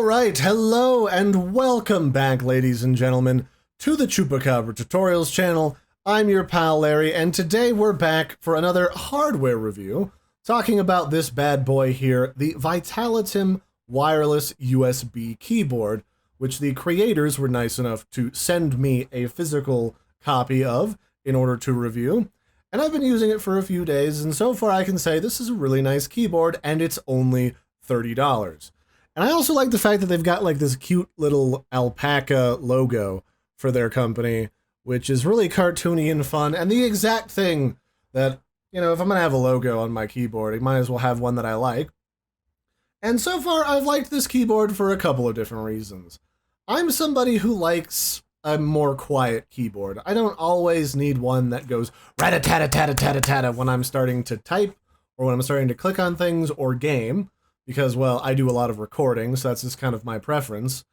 Alright, hello and welcome back, ladies and gentlemen, to the Chupacabra Tutorials channel. I'm your pal Larry, and today we're back for another hardware review, talking about this bad boy here, the Vitalitim Wireless USB Keyboard, which the creators were nice enough to send me a physical copy of in order to review. And I've been using it for a few days, and so far I can say this is a really nice keyboard, and it's only $30. And I also like the fact that they've got like this cute little alpaca logo for their company, which is really cartoony and fun, and the exact thing that, you know, if I'm going to have a logo on my keyboard, I might as well have one that I like. And so far, I've liked this keyboard for a couple of different reasons. I'm somebody who likes a more quiet keyboard. I don't always need one that goes rat-a-tat-a-tat-a-tat-a-tat-a when I'm starting to type, or when I'm starting to click on things, or game. Because, well, I do a lot of recording, so that's just kind of my preference.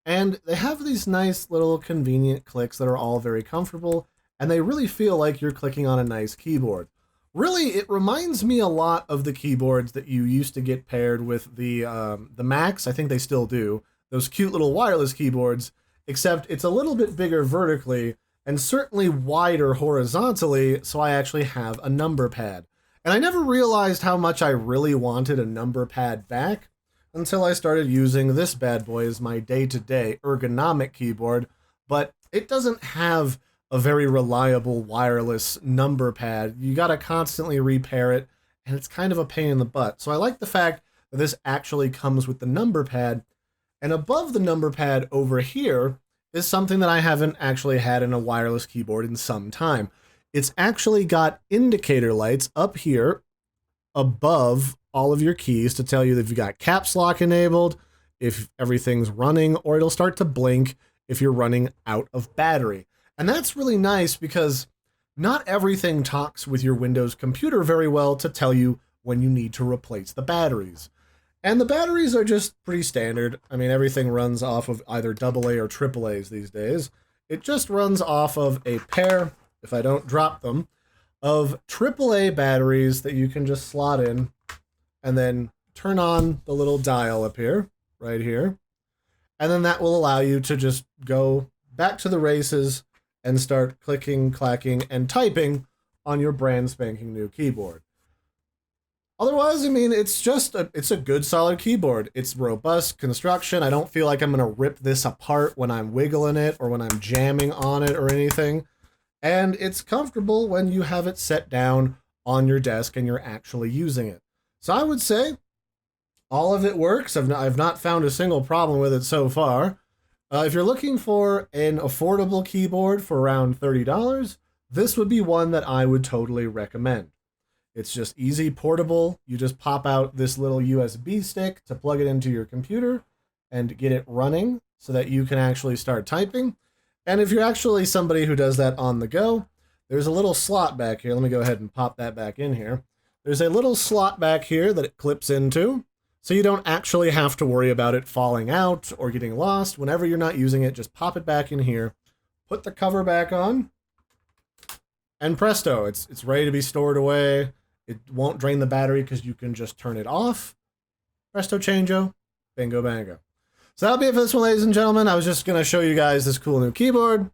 And they have these nice little convenient clicks that are all very comfortable, and they really feel like you're clicking on a nice keyboard. Really, it reminds me a lot of the keyboards that you used to get paired with the Macs. I think they still do. Those cute little wireless keyboards, except it's a little bit bigger vertically, and certainly wider horizontally, so I actually have a number pad. And I never realized how much I really wanted a number pad back until I started using this bad boy as my day-to-day ergonomic keyboard, but it doesn't have a very reliable wireless number pad. You gotta constantly repair it, and it's kind of a pain in the butt. So I like the fact that this actually comes with the number pad, and above the number pad over here is something that I haven't actually had in a wireless keyboard in some time. It's actually got indicator lights up here above all of your keys to tell you that if you got caps lock enabled, if everything's running, or it'll start to blink if you're running out of battery. And that's really nice because not everything talks with your Windows computer very well to tell you when you need to replace the batteries. And the batteries are just pretty standard. I mean, everything runs off of either AA or AAAs these days. It just runs off of a pair, if I don't drop them, of AAA batteries that you can just slot in and then turn on the little dial up here, right here. And then that will allow you to just go back to the races and start clicking, clacking, and typing on your brand spanking new keyboard. Otherwise, I mean, it's a good solid keyboard. It's robust construction. I don't feel like I'm going to rip this apart when I'm wiggling it or when I'm jamming on it or anything. And it's comfortable when you have it set down on your desk and you're actually using it. So I would say all of it works. I've not found a single problem with it so far. If you're looking for an affordable keyboard for around $30, this would be one that I would totally recommend. It's just easy, portable. You just pop out this little USB stick to plug it into your computer and get it running so that you can actually start typing. And if you're actually somebody who does that on the go, there's a little slot back here. Let me go ahead and pop that back in here. There's a little slot back here that it clips into, so you don't actually have to worry about it falling out or getting lost. Whenever you're not using it, just pop it back in here, put the cover back on, and presto, it's ready to be stored away. It won't drain the battery because you can just turn it off. Presto changeo, bingo bango. So that'll be it for this one, ladies and gentlemen. I was just going to show you guys this cool new keyboard.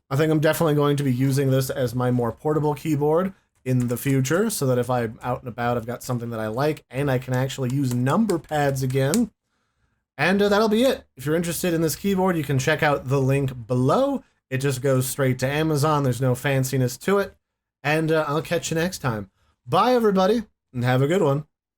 I think I'm definitely going to be using this as my more portable keyboard in the future, so that if I'm out and about, I've got something that I like, and I can actually use number pads again. And that'll be it. If you're interested in this keyboard, you can check out the link below. It just goes straight to Amazon. There's no fanciness to it. And I'll catch you next time. Bye, everybody, and have a good one.